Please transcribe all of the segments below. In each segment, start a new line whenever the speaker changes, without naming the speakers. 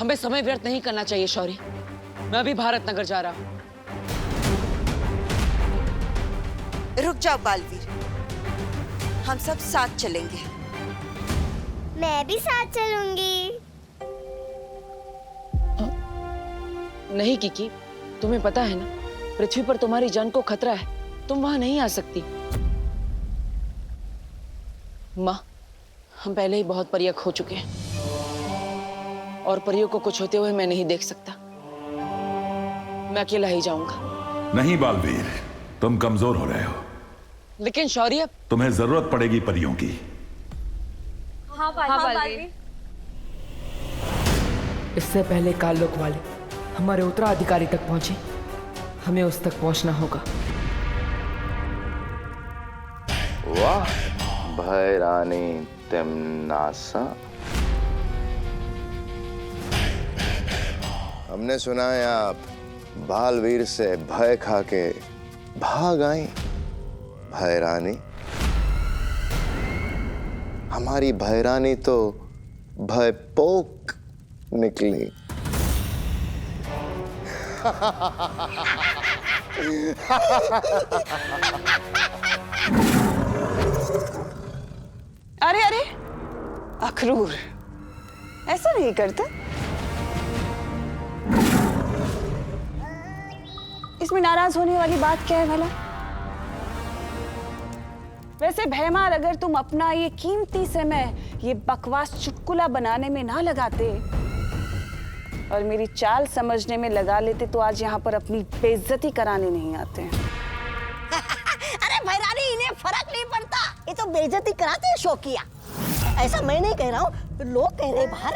हमें समय व्यर्थ नहीं करना चाहिए शौर्य। मैं अभी भारत नगर जा रहा हूँ।
रुक जाओ बालवीर, हम सब साथ चलेंगे।
मैं भी साथ चलूंगी।
नहीं किकी, तुम्हें पता है ना, पृथ्वी पर तुम्हारी जान को खतरा है, तुम वहां नहीं आ सकती। माँ, हम पहले ही बहुत परियां खो चुके हैं और परियों को कुछ होते हुए मैं नहीं देख सकता। मैं अकेला ही जाऊंगा।
नहीं बालवीर, तुम कमजोर हो रहे हो।
लेकिन शौर्य,
तुम्हें जरूरत पड़ेगी परियों की।
हाँ बालवीर।
इससे पहले काललोक वाले हमारे उत्तराधिकारी तक पहुंचे, हमें उस तक पहुंचना होगा।
वाह भैरानी तिम्नासा, हमने सुना है आप बालवीर से भय खा के भाग आई। भैरानी, हमारी भैरानी तो भयपोक निकली।
अरे अरे अखरूर, ऐसा नहीं करते। इसमें नाराज होने वाली बात क्या है भला? वैसे भैमार, अगर तुम अपना ये कीमती समय ये बकवास चुटकुला बनाने में ना लगाते और मेरी चाल समझने में लगा लेते तो आज यहाँ पर अपनी बेइज्जती कराने नहीं आते हैं।
अरे भैरानी, इन्हें फर्क नहीं पड़ता, ये तो बेइज्जती कराते हैं शौकिया। ऐसा मैं नहीं कह रहा हूँ, लोग कह रहे बाहर।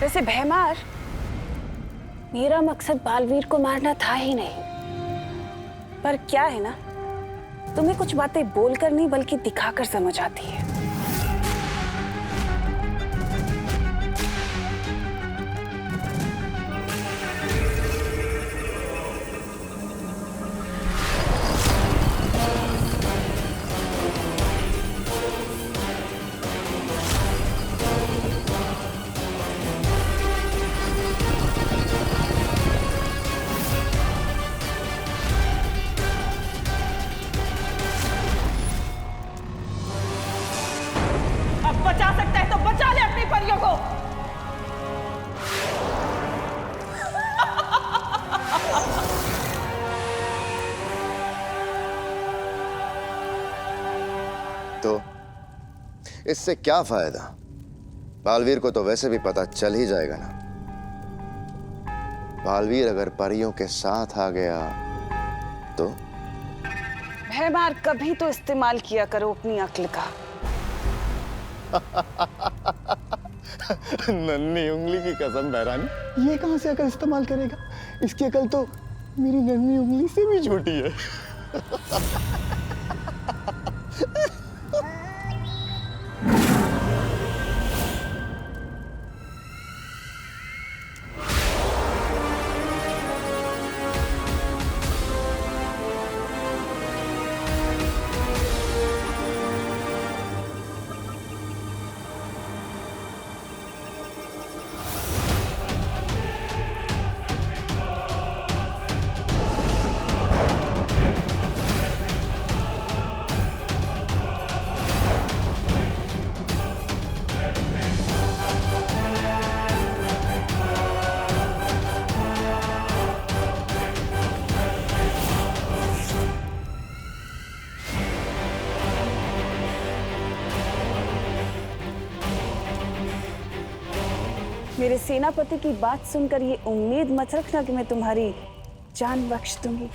वैसे भैमार, मेरा मकसद बालवीर को मारना था ही नहीं, पर क्या है ना, तुम्हें कुछ बातें बोलकर नहीं बल्कि दिखाकर समझ आती है।
बचा सकता है तो बचा ले अपनी परियों को।
तो इससे क्या फायदा? बालवीर को तो वैसे भी पता चल ही जाएगा ना। बालवीर अगर परियों के साथ आ गया तो?
भैमार, कभी तो इस्तेमाल किया करो अपनी अक्ल का।
नन्ही उंगली की कसम भैरानी, ये कहां से अकल इस्तेमाल करेगा? इसकी अकल तो मेरी नन्ही उंगली से भी छोटी है।
मेरे सेनापति की बात सुनकर ये उम्मीद मत रखना कि मैं तुम्हारी जान बख्श दूंगी।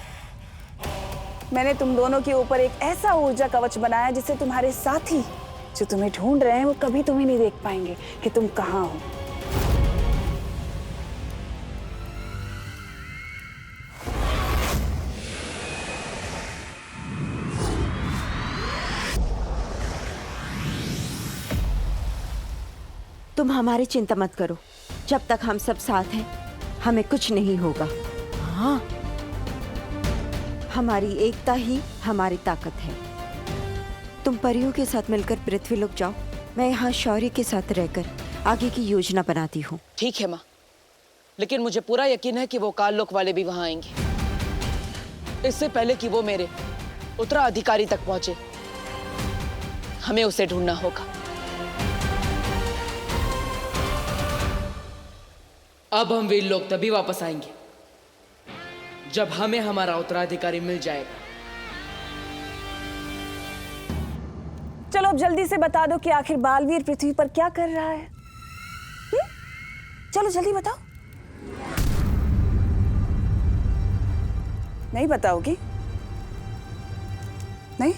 मैंने तुम दोनों के ऊपर एक ऐसा ऊर्जा कवच बनाया जिससे तुम्हारे साथी जो तुम्हें ढूंढ रहे हैं वो कभी तुम्हें नहीं देख पाएंगे कि तुम कहाँ हो।
तुम हमारी चिंता मत करो, जब तक हम सब साथ हैं हमें कुछ नहीं होगा। हाँ, हमारी एकता ही हमारी ताकत है। तुम परियों के साथ मिलकर पृथ्वीलोक जाओ, मैं यहाँ शौर्य के साथ रहकर आगे की योजना बनाती हूँ।
ठीक है माँ, लेकिन मुझे पूरा यकीन है कि वो काललोक वाले भी वहां आएंगे। इससे पहले कि वो मेरे उत्तराधिकारी तक पहुंचे, हमें उसे ढूंढना होगा।
अब हम वीर लोग तभी वापस आएंगे जब हमें हमारा उत्तराधिकारी मिल जाएगा।
चलो अब जल्दी से बता दो कि आखिर बालवीर पृथ्वी पर क्या कर रहा है। चलो जल्दी बताओ। नहीं बताओगी? नहीं?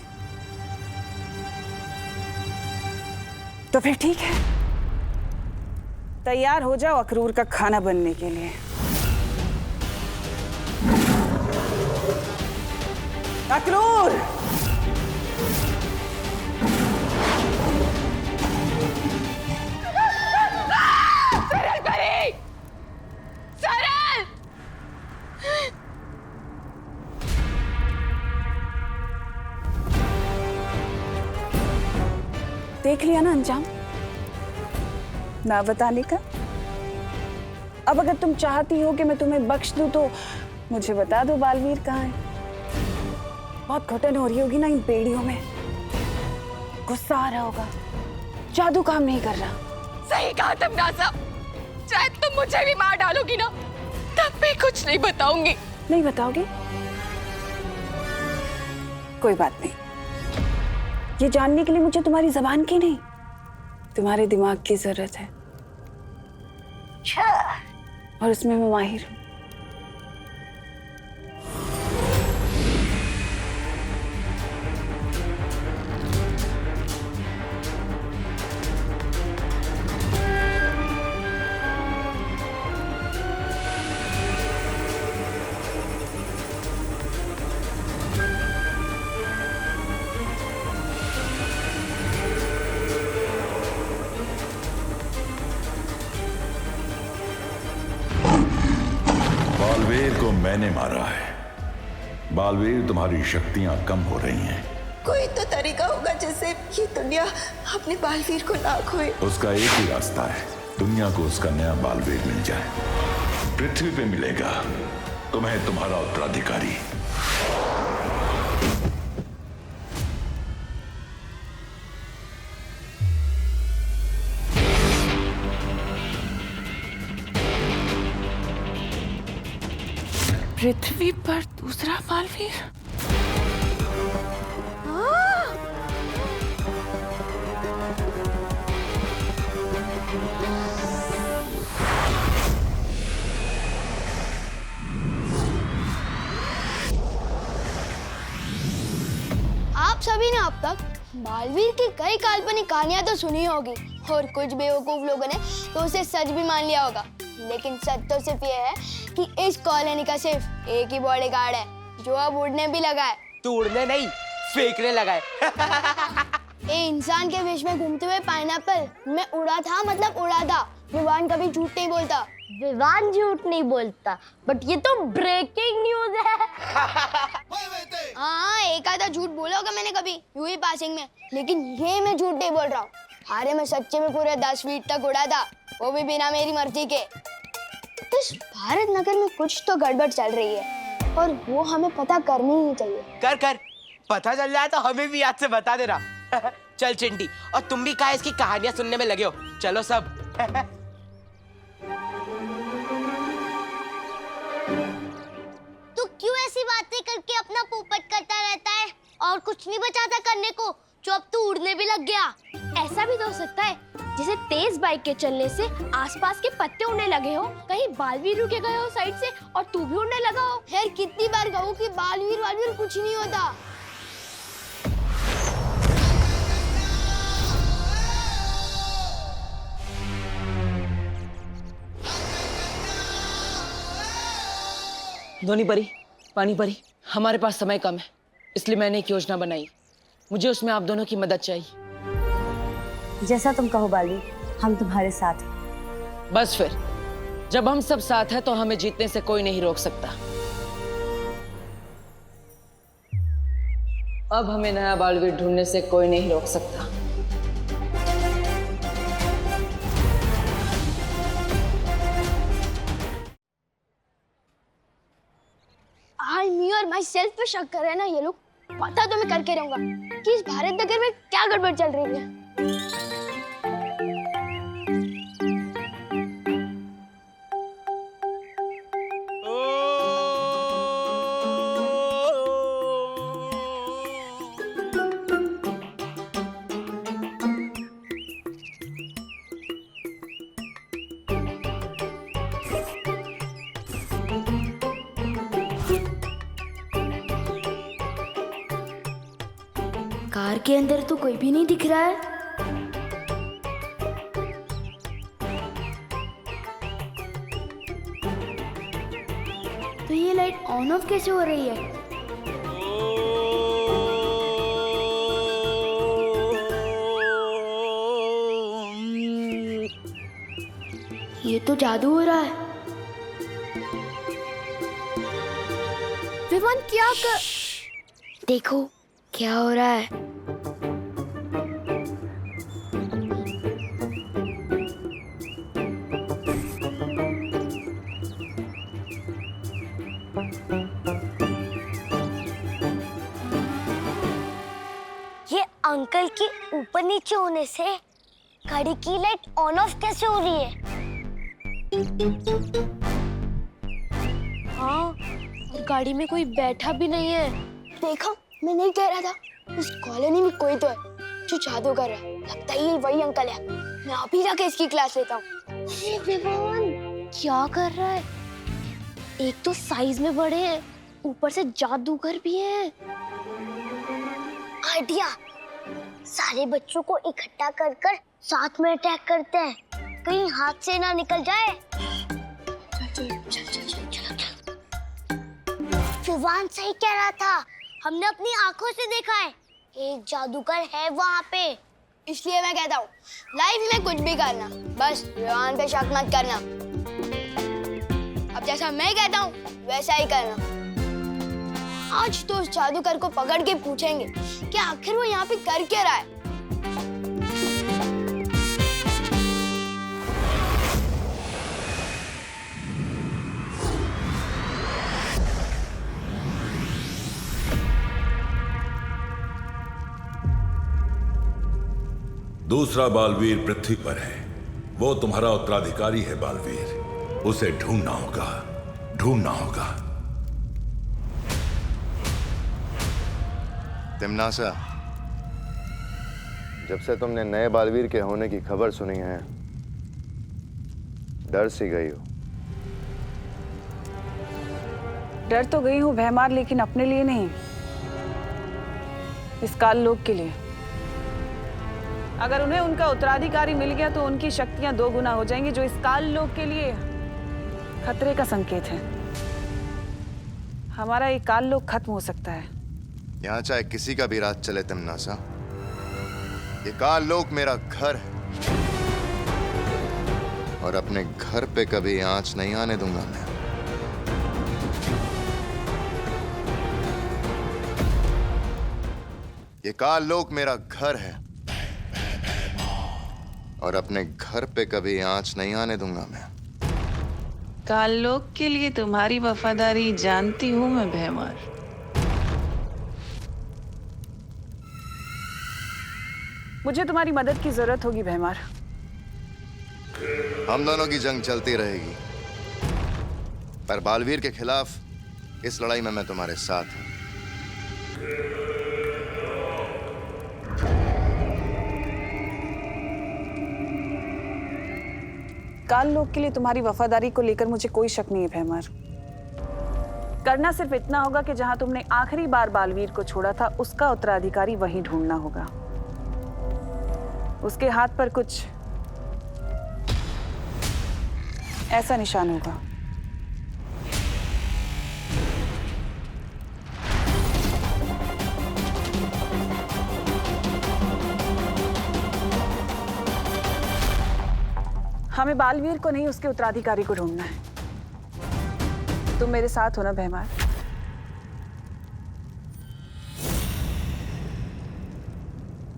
तो फिर ठीक है, तैयार हो जाओ अक्रूर का खाना बनने के लिए। अक्रूर!
सरल करी! सरल!
देख लिया ना अंजाम ना बताने का। अब अगर तुम चाहती हो कि मैं तुम्हें बख्श दूं तो मुझे बता दो बालवीर कहाँ है। बहुत घुटन हो रही होगी ना इन बेड़ियों में, गुस्सा आ रहा होगा, जादू काम नहीं कर रहा।
सही कहा तुम नाज़ा, चाहे तुम मुझे भी मार डालोगी ना, तब भी कुछ नहीं बताऊंगी।
नहीं बताओगे? कोई बात नहीं, ये जानने के लिए मुझे तुम्हारी जबान की नहीं, तुम्हारे दिमाग की जरूरत है, और उसमें मैं माहिर हूं।
बालवीर को मैंने मारा है। बालवीर, तुम्हारी शक्तियां कम हो रही हैं।
कोई तो तरीका होगा जिससे ये दुनिया अपने बालवीर को ना खोए।
उसका एक ही रास्ता है, दुनिया को उसका नया बालवीर मिल जाए। पृथ्वी पे मिलेगा तुम्हें तुम्हारा उत्तराधिकारी।
पृथ्वी पर दूसरा बालवीर?
आप सभी ने अब तक बालवीर की कई काल्पनिक कहानियां तो सुनी होगी और कुछ बेवकूफ लोगों ने तो उसे सच भी मान लिया होगा, लेकिन सच तो सिर्फ ये है कि इस कॉलोनी का सिर्फ एक ही बॉडीगार्ड है जो अब उड़ने भी लगा है।
तू उड़ने नहीं, फेंकने लगा है।
ए इंसान के वेश में घूमते हुए पाइनएप्पल, मैं उड़ा था मतलब उड़ा था। विवान कभी झूठ नहीं बोलता। विवान झूठ नहीं बोलता, बट ये तो ब्रेकिंग न्यूज है। हाँ, एक आधा झूठ बोला होगा मैंने कभी यूं ही पासिंग में, लेकिन ये मैं झूठ नहीं बोल रहा हूँ। अरे मैं सच्चे में पूरे 10 फीट तक उड़ा था, वो भी बिना मेरी मर्जी के। इस भारत नगर में कुछ तो गड़बड़ चल रही है और वो हमें पता करनी ही चाहिए।
कर कर, पता चल जाए तो हमें भी याद से बता देना। चल चिंटी, और तुम भी कहा इसकी कहानियां सुनने में लगे हो, चलो सब।
तू क्यों ऐसी बातें करके अपना पोपट करता रहता है और कुछ नहीं बचाता करने को, जो अब तू उड़ने भी लग गया।
ऐसा भी तो हो सकता है जैसे तेज बाइक के चलने से आसपास के पत्ते उड़ने लगे हो, कहीं बालवीर रुके गए हो साइड से और तू भी उड़ने लगा हो।
यार कितनी बार कहूँ कि बालवीर कुछ नहीं होता।
धोनी परी, पानी परी, हमारे पास समय कम है, इसलिए मैंने एक योजना बनाई। मुझे उसमें आप दोनों की मदद चाहिए।
जैसा तुम कहो बालवीर, हम तुम्हारे साथ हैं।
बस फिर, जब हम सब साथ हैं तो हमें जीतने से कोई नहीं रोक सकता। अब हमें नया बालवीर ढूंढने से कोई नहीं रोक सकता।
आज मी और माई सेल्फ पे शक कर रहे हैं ना ये लोग। पता तो मैं करके रहूंगा कि इस भारत नगर में क्या गड़बड़ चल रही है। कार के अंदर तो कोई भी नहीं दिख रहा है। तो ये लाइट ऑन ऑफ कैसे हो रही है? ये तो जादू हो रहा है। विवान क्या कर... देखो क्या हो रहा है।
ये अंकल की ऊपर नीचे होने से गाड़ी की लाइट ऑन ऑफ कैसे हो रही है? हाँ, और गाड़ी में कोई बैठा भी नहीं है।
देखा, मैं नहीं कह रहा था इस कॉलोनी में कोई तो है जो जादू कर रहा है। लगता है ये वही अंकल है। मैं अभी जाके इसकी क्लास लेता हूँ।
अरे विवान, क्या कर रहा है? एक तो साइज में बड़े हैं, ऊपर से जादूगर भी है। आइडिया, सारे बच्चों को इकट्ठा कर कर साथ में अटैक करते हैं, कहीं हाथ से ना निकल जाए। चल। विवान सही कह रहा था, हमने अपनी आंखों से देखा है, एक जादूगर है वहाँ पे।
इसलिए मैं कहता हूँ लाइफ में कुछ भी करना, बस विवान पे शक मत करना। अब जैसा मैं कहता हूँ वैसा ही करना। आज तो उस जादूगर को पकड़ के पूछेंगे कि आखिर वो यहाँ पे कर क्या रहा है।
दूसरा बालवीर पृथ्वी पर है, वो तुम्हारा उत्तराधिकारी है बालवीर। उसे ढूंढना होगा।
तिम्नासा, जब से तुमने नए बालवीर के होने की खबर सुनी है, डर सी गई हो।
डर तो गई हूँ भैमार, लेकिन अपने लिए नहीं, इस काल लोक के लिए। अगर उन्हें उनका उत्तराधिकारी मिल गया तो उनकी शक्तियां 2 गुना हो जाएंगी, जो इस काल लोक के लिए खतरे का संकेत है। हमारा ये काल लोक खत्म हो सकता है।
यहाँ चाहे किसी का भी राज चले तिम्नासा, ये काल लोक मेरा घर है और अपने घर पे कभी आंच नहीं आने दूंगा मैं। ये काल लोक मेरा घर है और अपने घर पे कभी आंच नहीं आने दूंगा मैं।
काल लोक के लिए तुम्हारी वफादारी जानती हूं मैं भैमार। मुझे तुम्हारी मदद की जरूरत होगी भैमार।
हम दोनों की जंग चलती रहेगी, पर बालवीर के खिलाफ इस लड़ाई में मैं तुम्हारे साथ हूं।
काल लोक के लिए तुम्हारी वफादारी को लेकर मुझे कोई शक नहीं है भैमार। करना सिर्फ इतना होगा कि जहां तुमने आखिरी बार बालवीर को छोड़ा था, उसका उत्तराधिकारी वहीं ढूंढना होगा। उसके हाथ पर कुछ ऐसा निशान होगा। हमें बालवीर को नहीं, उसके उत्तराधिकारी को ढूंढना है। तुम मेरे साथ हो ना भैमार?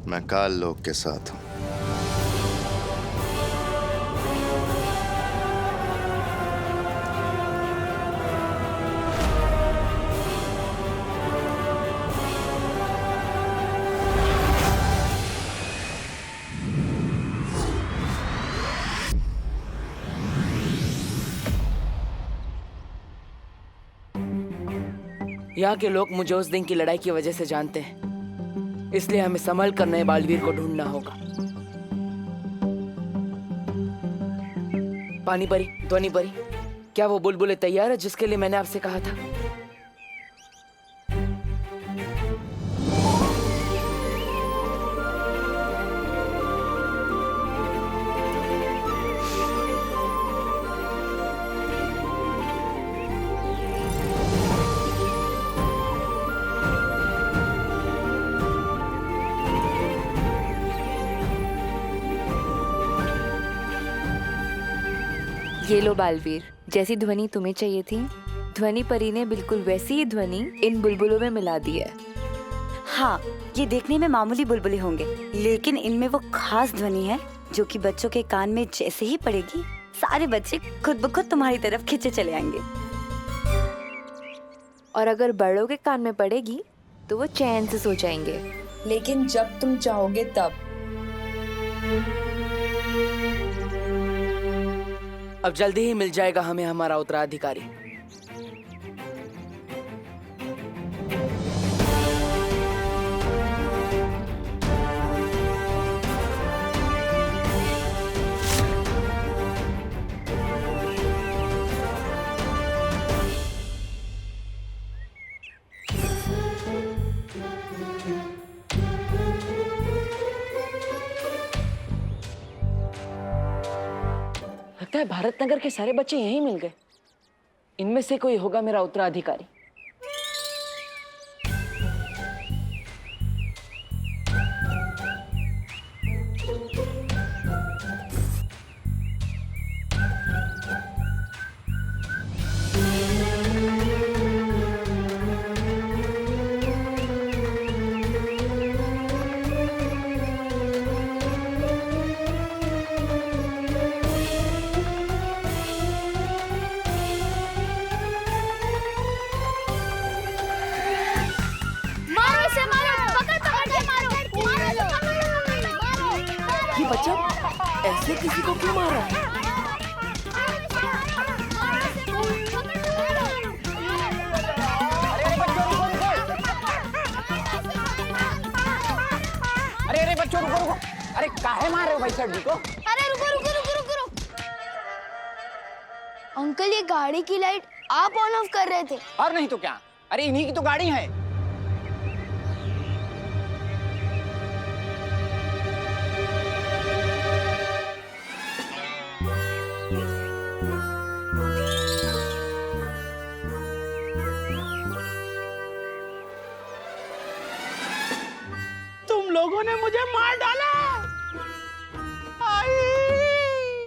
मैं काल लोक के साथ हूं।
यहाँ के लोग मुझे उस दिन की लड़ाई की वजह से जानते हैं, इसलिए हमें संभल कर नए बालवीर को ढूंढना होगा। पानी परी, ध्वनि परी, क्या वो बुलबुलें तैयार है जिसके लिए मैंने आपसे कहा था?
ये लो बालवीर, जैसी ध्वनि तुम्हें चाहिए थी, ध्वनि परी ने बिल्कुल वैसी ही ध्वनि इन बुलबुलों में मिला दी है।
हाँ, ये देखने में मामूली बुलबुले होंगे, लेकिन इनमें वो खास ध्वनि है जो कि बच्चों के कान में जैसे ही पड़ेगी, सारे बच्चे खुद ब खुद तुम्हारी तरफ खींचे चले आएंगे।
और अगर बड़ों के कान में पड़ेगी तो वो चैन से सो जाएंगे।
लेकिन जब तुम चाहोगे तब।
अब जल्दी ही मिल जाएगा हमें हमारा उत्तराधिकारी।
लगता है भारत नगर के सारे बच्चे यहीं मिल गए। इनमें से कोई होगा मेरा उत्तराधिकारी।
बच्चा ऐसे किसी को क्यों मारा?
अरे बच्चों रुको। अरे काहे मार रहे हो भाई सर जी को?
अरे रुको। अंकल, ये गाड़ी की लाइट आप ऑन ऑफ कर रहे थे।
और नहीं तो क्या? अरे इन्हीं की तो गाड़ी है। लोगों ने मुझे मार डाला।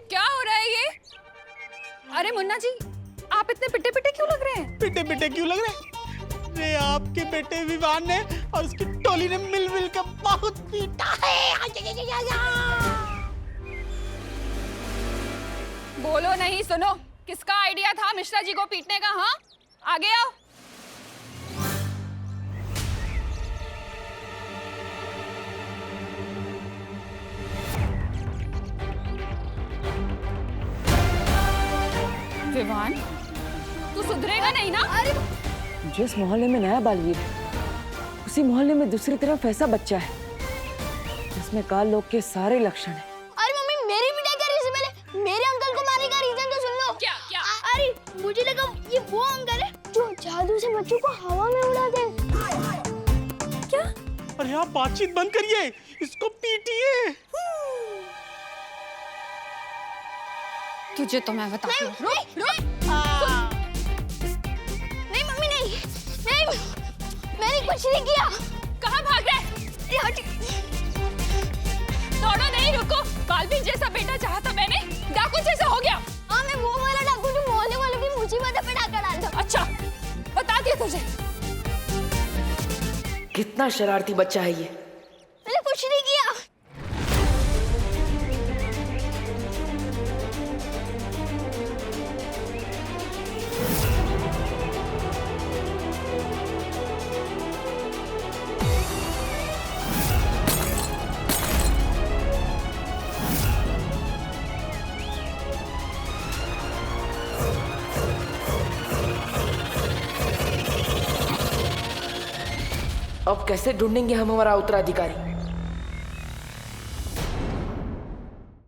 क्या हो रहा है ये? अरे मुन्ना जी, आप इतने पिटे पिटे क्यों लग रहे हैं?
पिटे क्यों लग रहे हैं? अरे आपके बेटे विवान ने और उसकी टोली ने मिल कर बहुत पीटा है।
बोलो नहीं, सुनो। किसका आइडिया था मिश्रा जी को पीटने का? हाँ, आगे आओ। विवान, तू सुधरेगा नहीं ना? अरे
जिस मोहल्ले में नया बालवीर है, उसी मोहल्ले में दूसरी तरफ ऐसा बच्चा है जिसमें काल लोक के सारे लक्षण हैं।
अरे मम्मी, मेरी पिटाई करने से पहले मेरे अंकल को मारने का रीजन तो सुन लो।
क्या?
अरे मुझे लगा ये वो अंकल है जो जादू से बच्चों को हवा में उड़ाते हैं।
क्या? अरे आप बातचीत बंद करिए, इसको पीटिए।
तुझे तो मैं बताती हूँ।
नहीं मम्मी, नहीं, मैंने कुछ नहीं किया।
कहाँ भाग रहे? दौड़ो नहीं, रुको। बालवीर जैसा बेटा चाहा था मैंने, डाकू जैसा हो गया।
हाँ, मैं वो वाला डाकू जो मोहल्ले वालों की मुसीबत पे डाका डालता।
अच्छा, बता दिया तुझे।
कितना शरारती बच्चा है ये।
मैंने कुछ नहीं किया।
अब कैसे ढूंढेंगे हम हमारा उत्तराधिकारी?